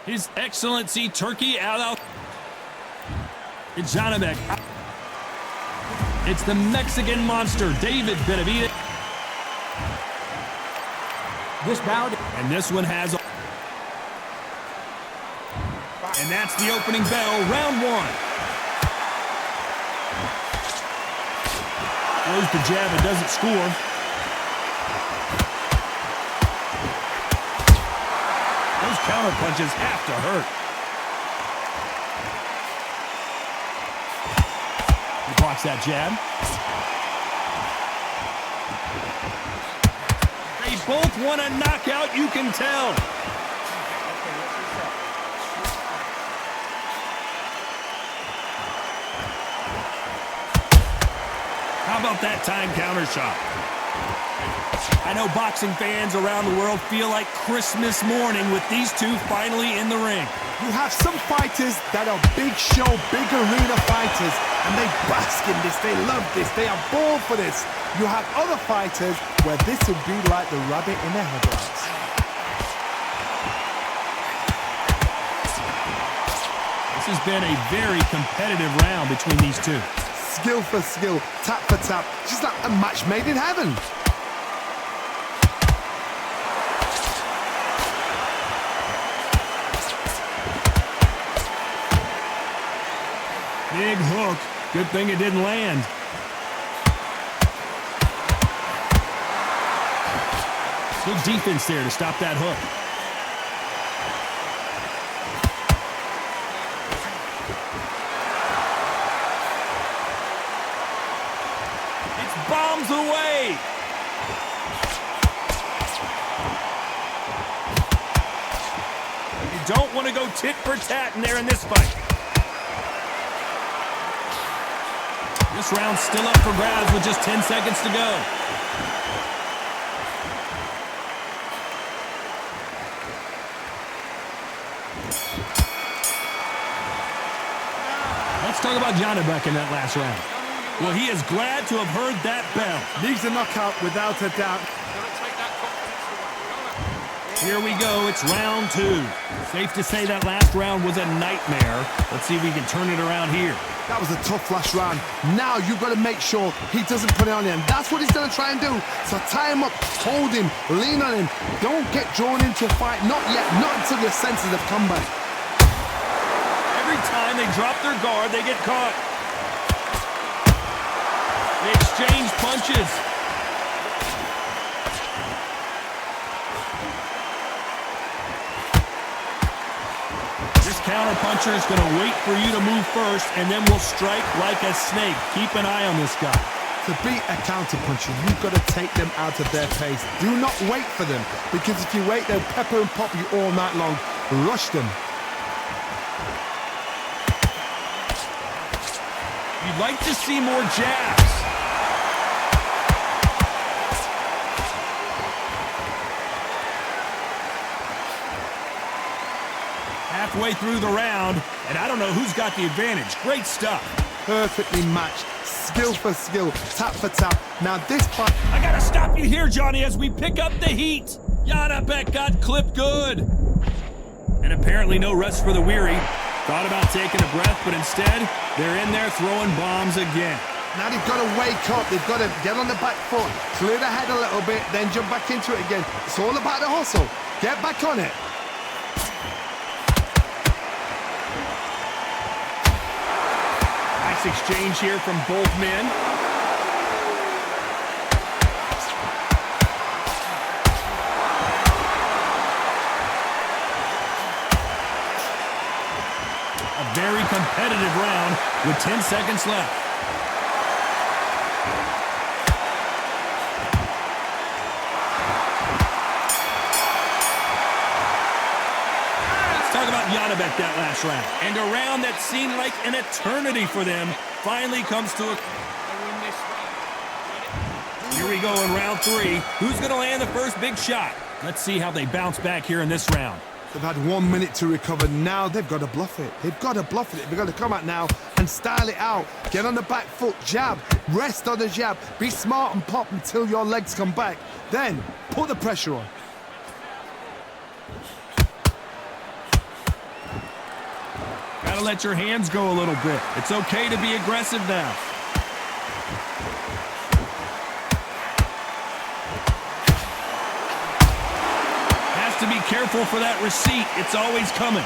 His Excellency Turkey out. It's Janibek. It's the Mexican monster, David Benavidez. This bout. And this one has. And that's the opening bell, round one. Throws the jab and doesn't score. Those counter punches have to hurt. He blocks that jab. They both want a knockout, you can tell. How about that time counter shot? I know boxing fans around the world feel like Christmas morning with these two finally in the ring. You have some fighters that are big show, big arena fighters, and they bask in this, they love this, they are born for this. You have other fighters where this would be like the rabbit in the headlights. This has been a very competitive round between these two. Skill for skill, tap for tap, just like a match made in heaven. Big hook. Good thing it didn't land. Good defense there to stop that hook. It's bombs away. You don't want to go tit for tat in there in this fight. This round's still up for grabs with just 10 seconds to go. Let's talk about Janibek in that last round. Well, he is glad to have heard that bell. Needs a knockout without a doubt. Here we go, it's round two. Safe to say that last round was a nightmare. Let's see if we can turn it around here. That was a tough last round. Now you've got to make sure he doesn't put it on him. That's what he's going to try and do. So tie him up, hold him, lean on him. Don't get drawn into a fight. Not yet. Not until your senses have come back. Every time they drop their guard, they get caught. They exchange punches. Counter-puncher is going to wait for you to move first, and then will strike like a snake. Keep an eye on this guy. To beat a counter-puncher, you've got to take them out of their pace. Do not wait for them, because if you wait, they'll pepper and pop you all night long. Rush them. You'd like to see more jabs. Halfway through the round, and I don't know who's got the advantage. Great stuff. Perfectly matched. Skill for skill, tap for tap. Now this fight... I gotta stop you here, Johnny, as we pick up the heat. Janibek got clipped good. And apparently no rest for the weary. Thought about taking a breath, but instead, they're in there throwing bombs again. Now they've got to wake up. They've got to get on the back foot, clear the head a little bit, then jump back into it again. It's all about the hustle. Get back on it. Exchange here from both men. A very competitive round with 10 seconds left. Talk about Janibek that last round. And a round that seemed like an eternity for them finally comes to a... Here we go in round three. Who's going to land the first big shot? Let's see how they bounce back here in this round. They've had 1 minute to recover. Now they've got to bluff it. They've got to bluff it. They've got to come out now and style it out. Get on the back foot, jab, rest on the jab. Be smart and pop until your legs come back. Then put the pressure on. Gotta let your hands go a little bit. It's okay to be aggressive now. Has to be careful for that receipt. It's always coming.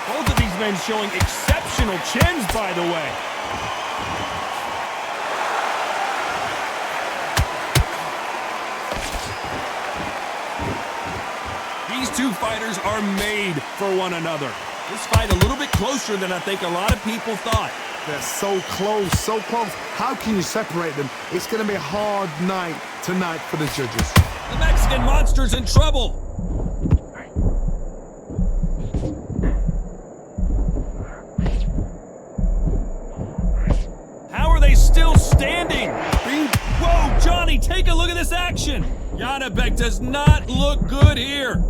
Both of these men showing exceptional chins, by the way. These two fighters are made for one another. This fight a little bit closer than I think a lot of people thought. They're so close, so close. How can you separate them? It's going to be a hard night tonight for the judges. The Mexican monster's in trouble. How are they still standing? Whoa, Johnny, take a look at this action. Janibek does not look good here.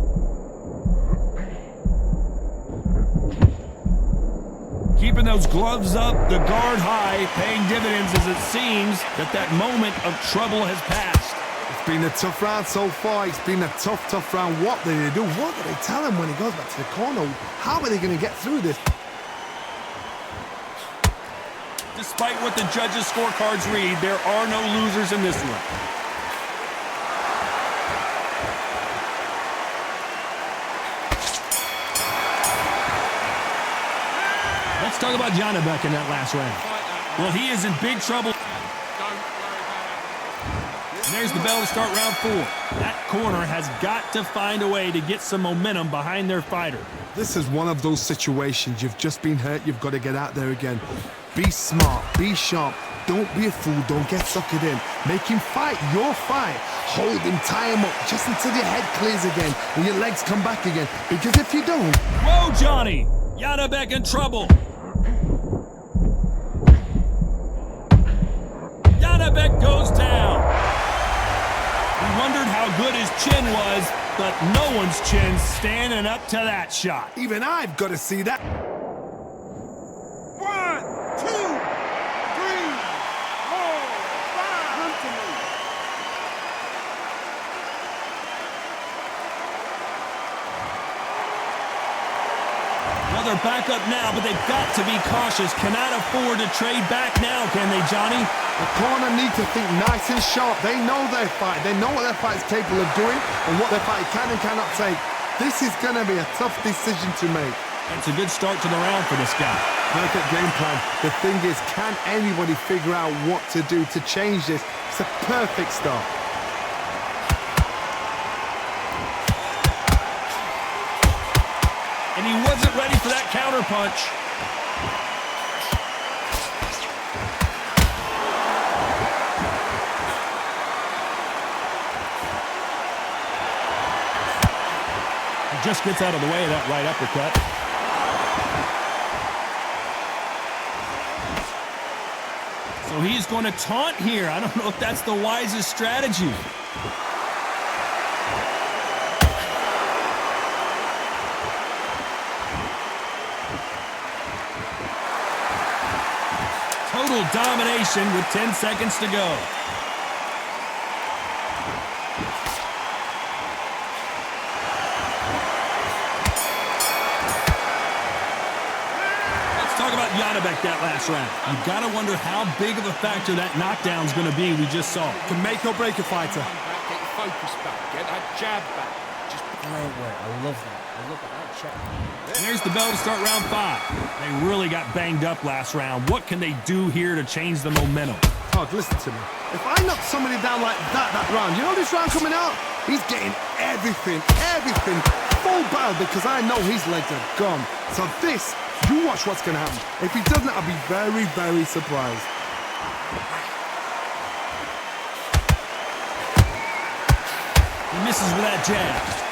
Keeping those gloves up, the guard high, paying dividends as it seems that moment of trouble has passed. It's been a tough round so far. It's been a tough round. What do they do? What do they tell him when he goes back to the corner? How are they going to get through this? Despite what the judges' scorecards read, there are no losers in this one. Let's talk about Janibek in that last round. Well, he is in big trouble. And there's the bell to start round 4. That corner has got to find a way to get some momentum behind their fighter. This is one of those situations. You've just been hurt. You've got to get out there again. Be smart. Be sharp. Don't be a fool. Don't get suckered in. Make him fight your fight. Hold him, tie him up, just until your head clears again and your legs come back again. Because if you don't... Whoa, Johnny! Janibek in trouble. Janibek goes down. We wondered how good his chin was, but no one's chin's standing up to that shot. Even I've got to see that. 1, 2, 3, 4, 5. Well, they're back up now, but they've got to be cautious. Cannot afford to trade back now, can they, Johnny? The corner need to think nice and sharp. They know their fight. They know what their fight is capable of doing and what their fight can and cannot take. This is going to be a tough decision to make. It's a good start to the round for this guy. Perfect game plan. The thing is, can anybody figure out what to do to change this? It's a perfect start. And he wasn't ready for that counter punch. He just gets out of the way of that right uppercut. So he's going to taunt here. I don't know if that's the wisest strategy. Total domination with 10 seconds to go. Let's talk about Janibek that last round. You've got to wonder how big of a factor that knockdown's going to be we just saw. Can make or break a fighter. Get your focus back. Get that jab back. Just Great work. I love that. I love that check. And there's the bell to start round 5. They really got banged up last round. What can they do here to change the momentum? Todd, listen to me. If I knock somebody down like that round, you know this round coming out? He's getting everything full battle because I know his legs are gone. So this, you watch what's going to happen. If he doesn't, I'll be very, very surprised. He misses with that jab.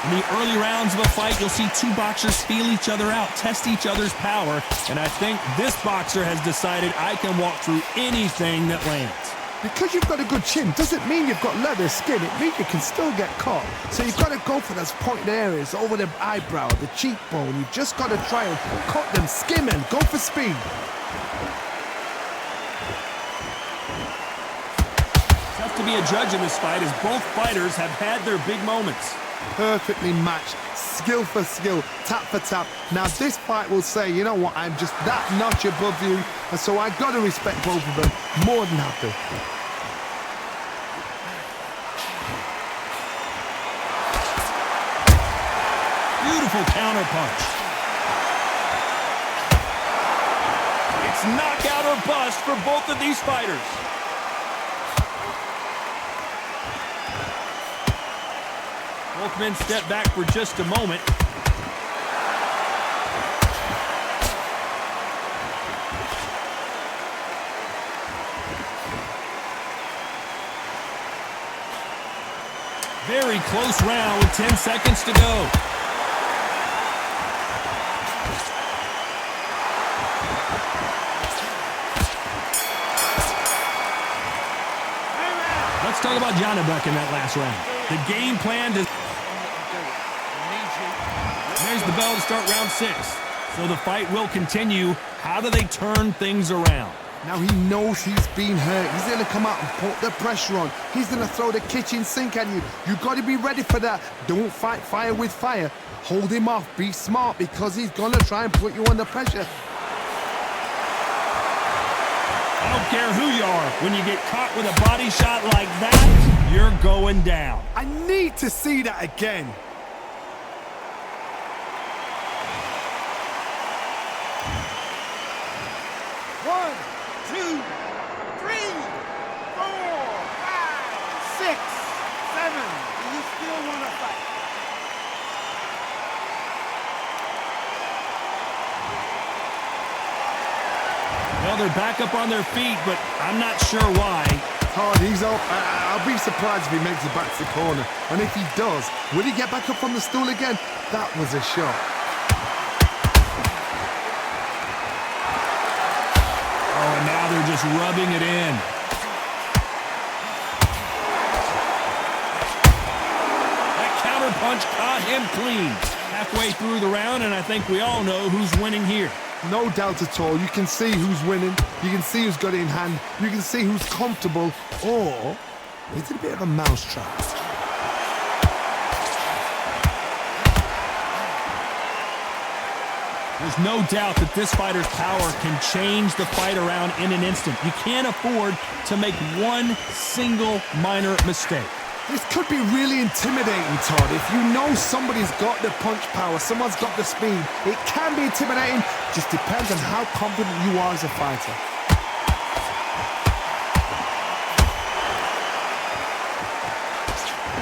In the early rounds of a fight, you'll see two boxers feel each other out, test each other's power, and I think this boxer has decided I can walk through anything that lands. Because you've got a good chin doesn't mean you've got leather skin. It means you can still get caught. So you've got to go for those pointed areas over the eyebrow, the cheekbone. You've just got to try and cut them, skim and go for speed. Tough to be a judge in this fight as both fighters have had their big moments. Perfectly matched, skill for skill, tap for tap. Now this fight will say, you know what, I'm just that notch above you, and so I got to respect both of them more than happy. Beautiful counter punch. It's knockout or bust for both of these fighters. Both men step back for just a moment. Very close round with 10 seconds to go. Let's talk about Janibek in that last round. The game plan to... There's the bell to start round 6. So the fight will continue. How do they turn things around? Now he knows he's been hurt. He's going to come out and put the pressure on. He's going to throw the kitchen sink at you. You've got to be ready for that. Don't fight fire with fire. Hold him off. Be smart because he's going to try and put you under pressure. I don't care who you are. When you get caught with a body shot like that, you're going down. I need to see that again. Well, they're back up on their feet, but I'm not sure why. Hard, he's up. I'll be surprised if he makes it back to the corner. And if he does, will he get back up from the stool again? That was a shot. Oh, and now they're just rubbing it in. That counter punch caught him clean. Halfway through the round, and I think we all know who's winning here. No doubt at all. You can see who's winning. You can see who's got it in hand. You can see who's comfortable. Or is it a bit of a mousetrap? There's no doubt that this fighter's power can change the fight around in an instant. You can't afford to make one single minor mistake. This could be really intimidating, Todd. If you know somebody's got the punch power, someone's got the speed, it can be intimidating. Just depends on how confident you are as a fighter.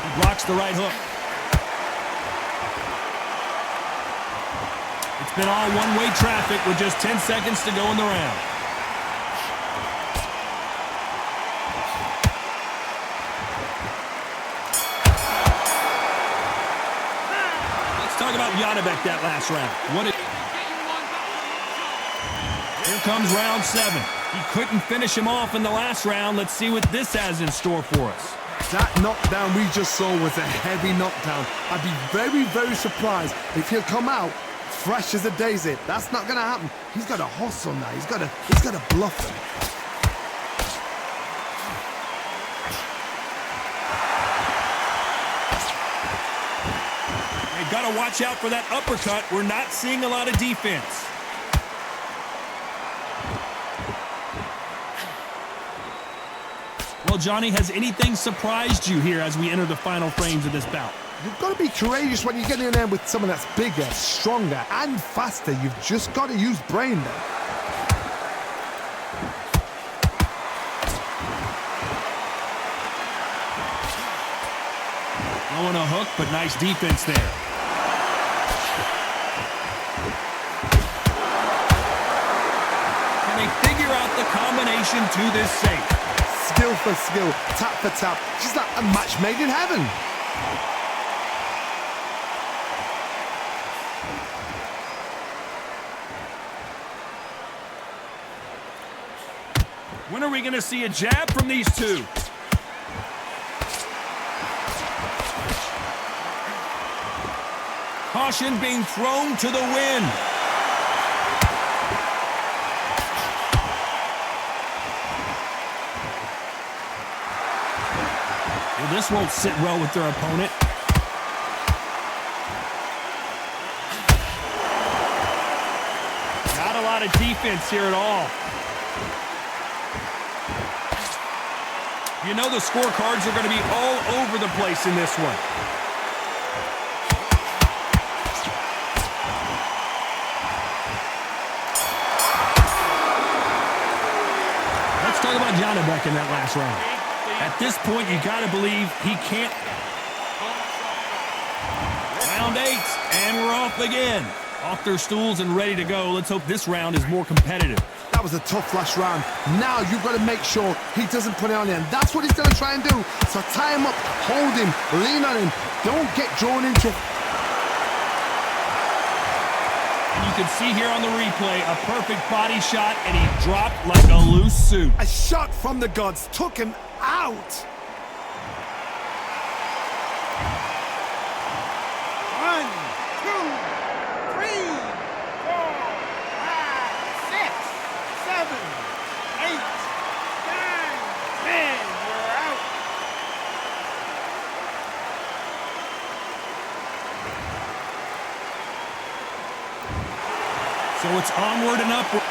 He blocks the right hook. It's been all one-way traffic with just 10 seconds to go in the round. Talk about Janibek that last round. Here comes round 7. He couldn't finish him off in the last round. Let's see what this has in store for us. That knockdown we just saw was a heavy knockdown. I'd be very, very surprised if he'll come out fresh as a daisy. That's not going to happen. He's got to hustle now. He's got to bluff him. Got to watch out for that uppercut. We're not seeing a lot of defense. Well, Johnny, has anything surprised you here as we enter the final frames of this bout? You've got to be courageous when you get in there with someone that's bigger, stronger, and faster. You've just got to use brain there. Throwing a hook, but nice defense there. Can they figure out the combination to this safe? Skill for skill, tap for tap. Just like a match made in heaven. When are we going to see a jab from these two? Caution being thrown to the wind. Well, this won't sit well with their opponent. Not a lot of defense here at all. You know the scorecards are going to be all over the place in this one. Let's talk about Janibek in that last round. At this point, you got to believe he can't. Round 8, and we're off again. Off their stools and ready to go. Let's hope this round is more competitive. That was a tough last round. Now you've got to make sure he doesn't put it on him. That's what he's going to try and do. So tie him up, hold him, lean on him. Don't get drawn into it. You can see here on the replay a perfect body shot, and he dropped like a loose suit. A shot from the gods took him out. 1, 2, 3, 4, 5, 6, 7, 8, 9, 10. We're out. So it's onward and upward.